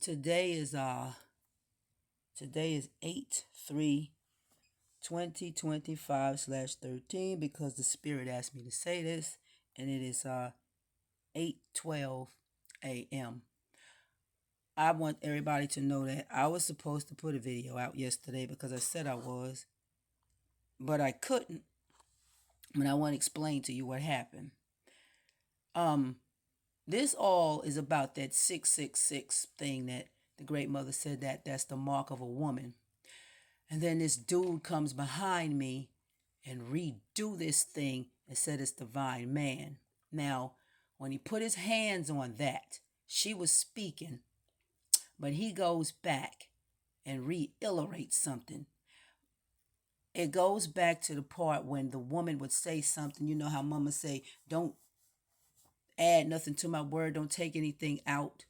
Today is today is 8/3/2025/13 because the spirit asked me to say this, and it is 8:12 a.m. I want everybody to know that I was supposed to put a video out yesterday because I said I was, but I couldn't. And I want to explain to you what happened. Um this all is about that 666 thing that the great mother said that's the mark of a woman. And then this dude comes behind me and redo this thing and said it's divine man. Now, when he put his hands on that, she was speaking, but he goes back and reiterates something. It goes back to the part when the woman would say something. You know how mama say, don't add nothing to my word, don't take anything out.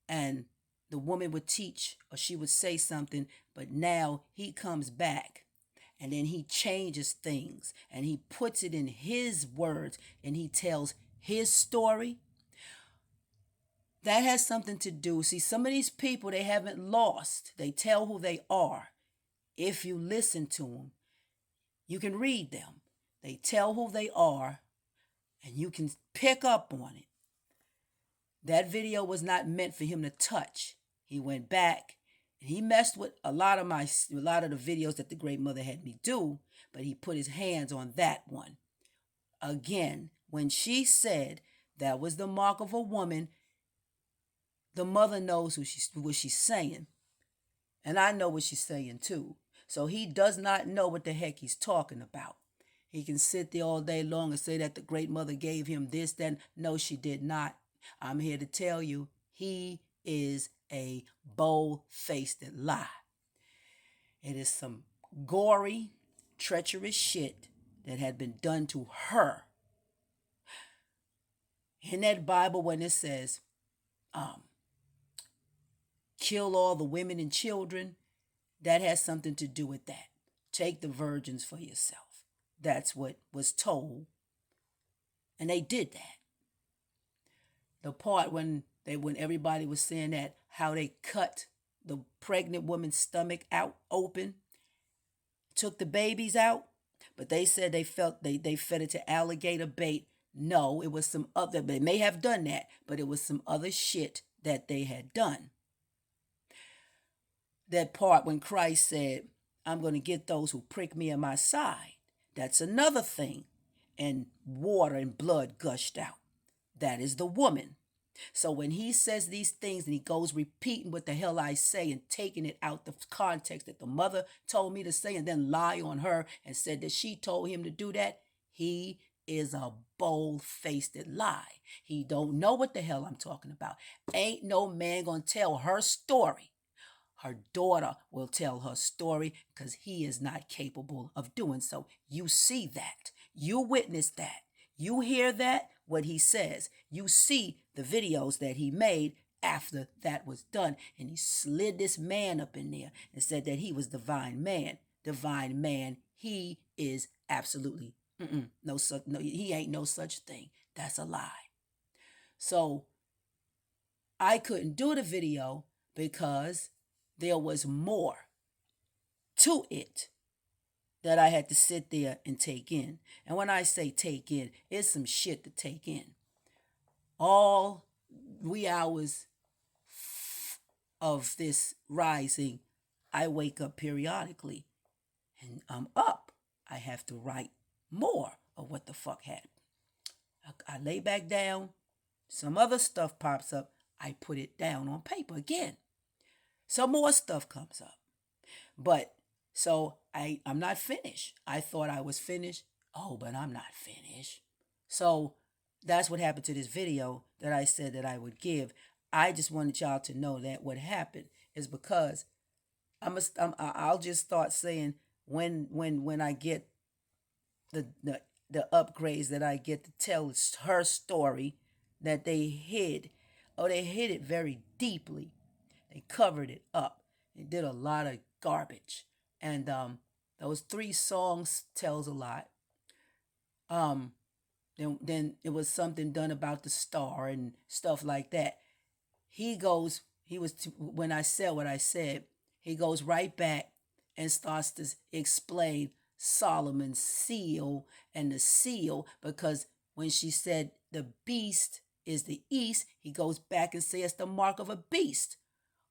And the woman would teach or she would say something, but now he comes back and then he changes things and he puts it in his words and he tells his story. That has something to do. See, some of these people, they haven't lost. They tell who they are. If you listen to them, you can read them. They tell who they are and you can pick up on it. That video was not meant for him to touch. He went back and he messed with a lot of the videos that the great mother had me do, but he put his hands on that one. Again, when she said that was the mark of a woman, the mother knows what she's saying. And I know what she's saying too. So he does not know what the heck he's talking about. He can sit there all day long and say that the great mother gave him this, then. No, she did not. I'm here to tell you, he is a bold-faced lie. It is some gory, treacherous shit that had been done to her. In that Bible, when it says, kill all the women and children, that has something to do with that. Take the virgins for yourself. That's what was told. And they did that. The part when everybody was saying that, how they cut the pregnant woman's stomach out open, took the babies out, but they said they fed it to alligator bait. No, it was some other, they may have done that, but it was some other shit that they had done. That part when Christ said, I'm going to get those who prick me in my side. That's another thing. And water and blood gushed out. That is the woman. So when he says these things and he goes repeating what the hell I say and taking it out the context that the mother told me to say and then lie on her and said that she told him to do that, he is a bold-faced lie. He don't know what the hell I'm talking about. Ain't no man gonna tell her story. Her daughter will tell her story because he is not capable of doing so. You see that. You witness that. You hear that, what he says. You see the videos that he made after that was done. And he slid this man up in there and said that he was divine man. Divine man, he is absolutely, no, he ain't no such thing. That's a lie. So I couldn't do the video because there was more to it that I had to sit there and take in. And when I say take in, it's some shit to take in. All wee hours of this rising, I wake up periodically and I'm up. I have to write more of what the fuck happened. I lay back down. Some other stuff pops up. I put it down on paper again. Some more stuff comes up. But so I'm not finished. I thought I was finished. Oh, but I'm not finished. So that's what happened to this video that I said that I would give. I just wanted y'all to know that what happened is because I'll just start saying when I get the upgrades that I get to tell her story that they hid. Oh, they hid it very deeply. They covered it up. They did a lot of garbage. And those 3 songs tells a lot. Then it was something done about the star and stuff like that. He goes When I said what I said, he goes right back and starts to explain Solomon's seal and the seal, because when she said the beast is the east, he goes back and says the mark of a beast.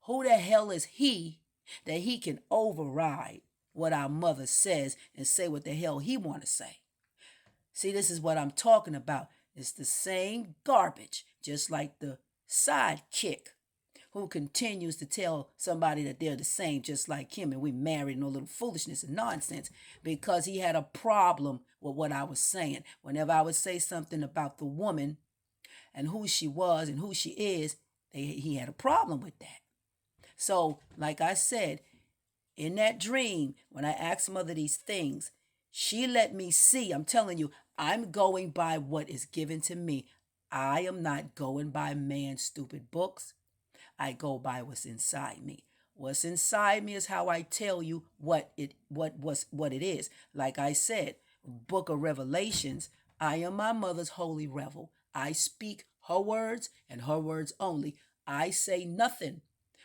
Who the hell is he that he can override what our mother says and say what the hell he want to say? See, this is what I'm talking about. It's the same garbage, just like the sidekick who continues to tell somebody that they're the same, just like him, and we married, no little foolishness and nonsense, because he had a problem with what I was saying. Whenever I would say something about the woman and who she was and who she is, he had a problem with that. So, like I said, in that dream, when I asked Mother these things, she let me see. I'm telling you, I'm going by what is given to me. I am not going by man's stupid books. I go by what's inside me. What's inside me is how I tell you what it is. Like I said, Book of Revelations, I am my mother's holy revel. I speak her words and her words only. I say nothing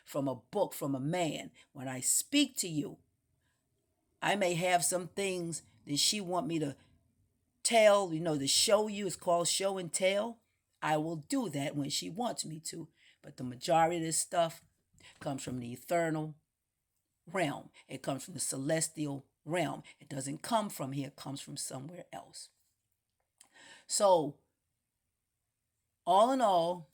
from a book, from a man. When I speak to you, I may have some things that she want me to tell, to show you. It's called show and tell. I will do that when she wants me to. But the majority of this stuff comes from the eternal realm. It comes from the celestial realm. It doesn't come from here. It comes from somewhere else. So, all in all,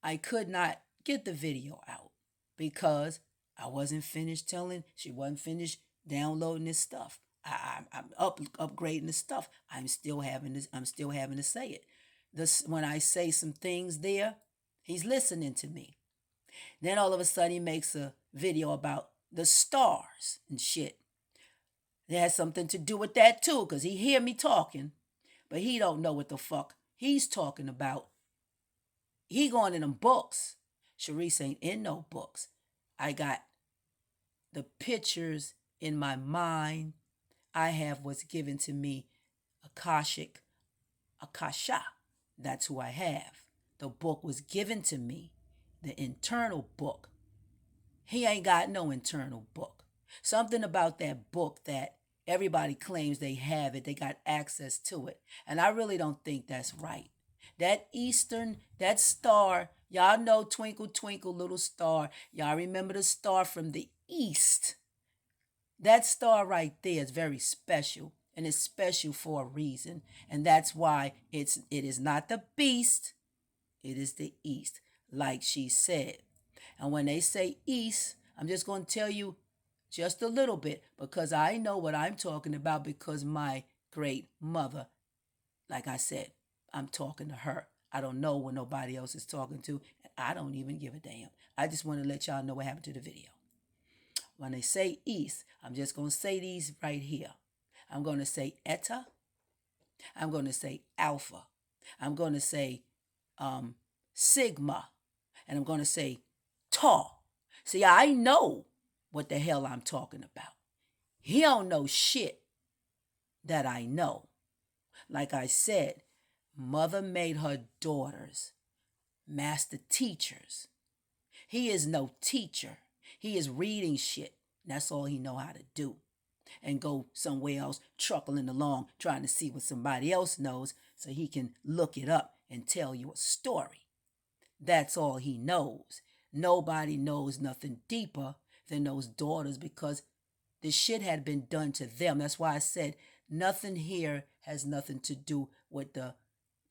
I could not get the video out because I wasn't finished telling. She wasn't finished downloading this stuff. I'm upgrading the stuff. I'm still having to say it. When I say some things there, he's listening to me. Then all of a sudden he makes a video about the stars and shit. It has something to do with that too, because he hear me talking, but he don't know what the fuck he's talking about. He going in them books. Sharice ain't in no books. I got the pictures in my mind. I have what's given to me, Akasha. That's who I have. The book was given to me, the internal book. He ain't got no internal book. Something about that book that everybody claims they have it, they got access to it. And I really don't think that's right. That star, y'all know Twinkle, Twinkle, Little Star. Y'all remember the star from the east. That star right there is very special, and it's special for a reason. And that's why it is not the beast, it is the east, like she said. And when they say east, I'm just going to tell you just a little bit, because I know what I'm talking about, because my great mother, like I said, I'm talking to her. I don't know what nobody else is talking to. I don't even give a damn. I just want to let y'all know what happened to the video. When they say east, I'm just going to say these right here. I'm going to say Eta. I'm going to say Alpha. I'm going to say Sigma. And I'm going to say Tau. See, I know what the hell I'm talking about. He don't know shit that I know. Like I said, mother made her daughters master teachers. He is no teacher. He is reading shit. That's all he know how to do. And go somewhere else truckling along trying to see what somebody else knows so he can look it up and tell you a story. That's all he knows. Nobody knows nothing deeper than those daughters, because the shit had been done to them. That's why I said nothing here has nothing to do with the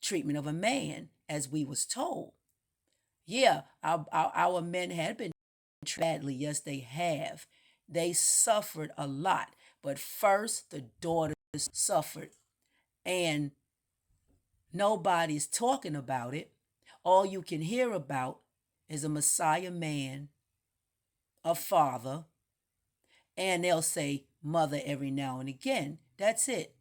treatment of a man, as we was told. Yeah, our men had been treated badly. Yes, they have. They suffered a lot. But first, the daughters suffered. And nobody's talking about it. All you can hear about is a Messiah man, a father, and they'll say mother every now and again. That's it.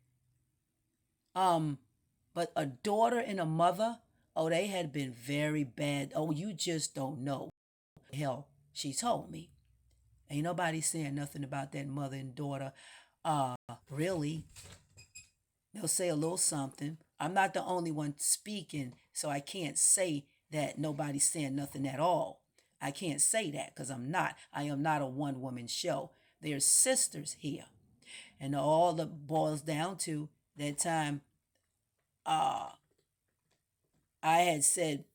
But a daughter and a mother, oh, they had been very bad. Oh, you just don't know. Hell, she told me. Ain't nobody saying nothing about that mother and daughter. Really. They'll say a little something. I'm not the only one speaking, so I can't say that nobody's saying nothing at all. I can't say that because I'm not. I am not a one-woman show. There's sisters here. And all that boils down to that time uh I had said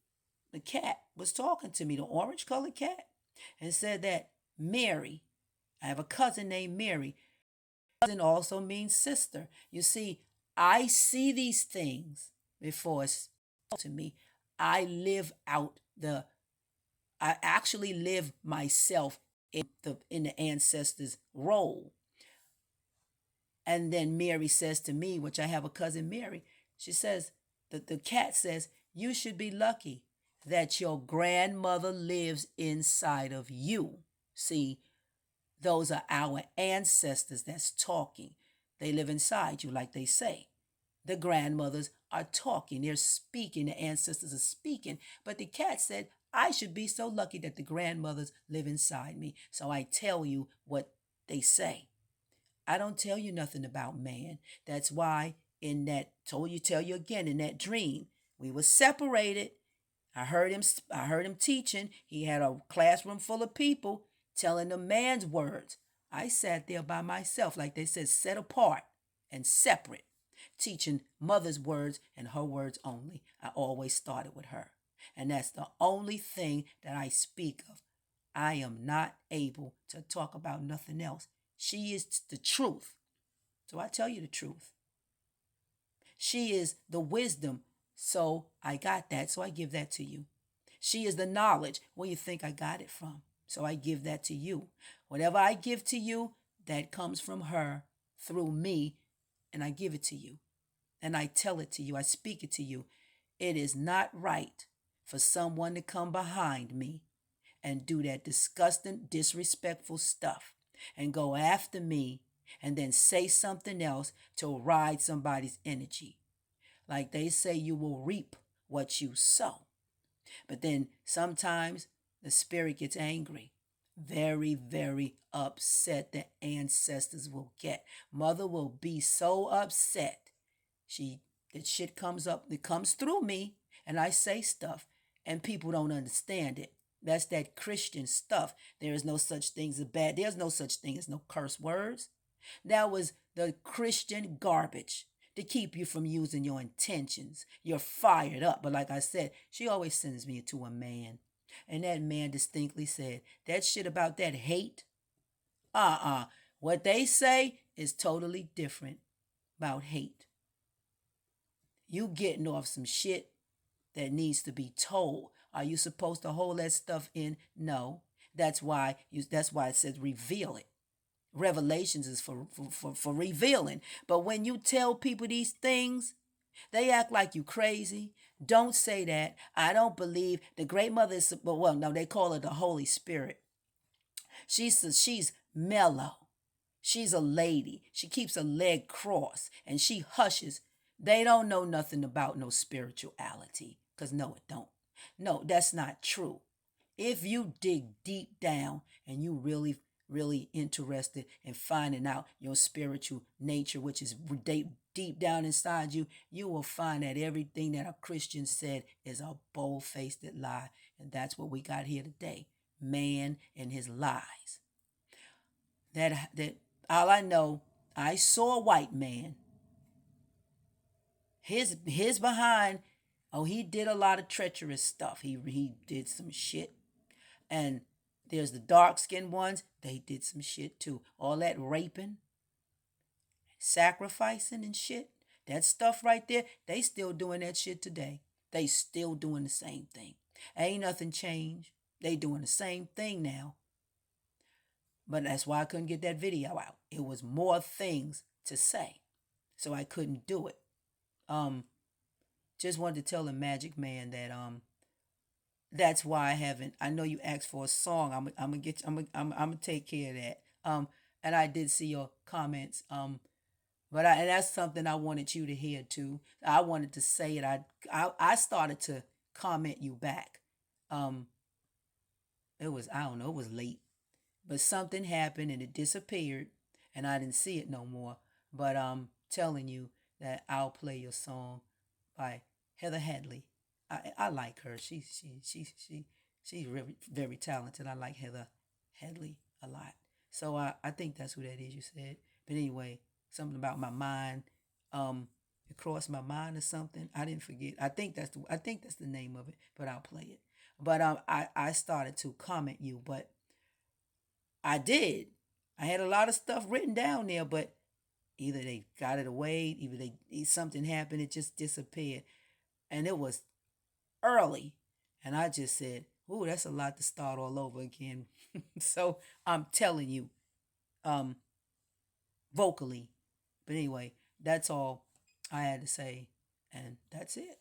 the cat was talking to me, the orange colored cat, and said that Mary, I have a cousin named Mary. Cousin also means sister. You see, I see these things before it's told to me. I live out the I actually live myself in the ancestors' role. And then Mary says to me, which I have a cousin Mary, she says, the cat says, you should be lucky that your grandmother lives inside of you. See, those are our ancestors that's talking. They live inside you, like they say. The grandmothers are talking, they're speaking, the ancestors are speaking. But the cat said, I should be so lucky that the grandmothers live inside me. So I tell you what they say. I don't tell you nothing about man. That's why in that tell you again in that dream, we were separated. I heard him teaching. He had a classroom full of people telling the man's words. I sat there by myself, like they said, set apart and separate, teaching mother's words and her words only. I always started with her. And that's the only thing that I speak of. I am not able to talk about nothing else. She is the truth. So I tell you the truth. She is the wisdom. So I got that. So I give that to you. She is the knowledge. Where you think I got it from? So I give that to you. Whatever I give to you, that comes from her through me, and I give it to you. And I tell it to you. I speak it to you. It is not right for someone to come behind me and do that disgusting, disrespectful stuff and go after me and then say something else to ride somebody's energy. Like they say, you will reap what you sow. But then sometimes the spirit gets angry. Very, very upset. The ancestors will get. Mother will be so upset. That shit comes up, it comes through me, and I say stuff, and people don't understand it. That's that Christian stuff. There is no such thing as bad. There's no such thing as no curse words. That was the Christian garbage to keep you from using your intentions. You're fired up. But like I said, she always sends me to a man. And that man distinctly said, that shit about that hate, what they say is totally different about hate. You getting off some shit that needs to be told. Are you supposed to hold that stuff in? No. That's why it says reveal it. Revelations is for revealing. But when you tell people these things, they act like you crazy. Don't say that. I don't believe the great mother is, well, no, they call her the Holy Spirit. She's mellow. She's a lady. She keeps her leg crossed and she hushes. They don't know nothing about no spirituality. Because no, it don't. No, that's not true. If you dig deep down and you really, really interested in finding out your spiritual nature, which is deep down inside you, you will find that everything that a Christian said is a bold-faced lie. And that's what we got here today. Man and his lies. That all I know, I saw a white man. His behind, oh, he did a lot of treacherous stuff. He did some shit. And there's the dark-skinned ones, they did some shit too. All that raping, sacrificing and shit. That stuff right there, they still doing that shit today. They still doing the same thing. Ain't nothing changed. They doing the same thing now. But that's why I couldn't get that video out. It was more things to say. So I couldn't do it. Just wanted to tell the Magic Man that that's why I know you asked for a song. I'm gonna take care of that. And I did see your comments. And that's something I wanted you to hear too. I wanted to say it. I started to comment you back. It was, I don't know, it was late. But something happened and it disappeared and I didn't see it no more. But I'm telling you that I'll play your song by Heather Hadley. I like her. She She's very, very talented. I like Heather Headley a lot. So I think that's who that is you said. But anyway, something about my mind. It crossed my mind or something. I didn't forget. I think that's the name of it, but I'll play it. But I started to comment you, but I did. I had a lot of stuff written down there, but either they got it away, either something happened, it just disappeared. And it was early. And I just said, ooh, that's a lot to start all over again. So I'm telling you, um, vocally. But anyway, that's all I had to say. And that's it.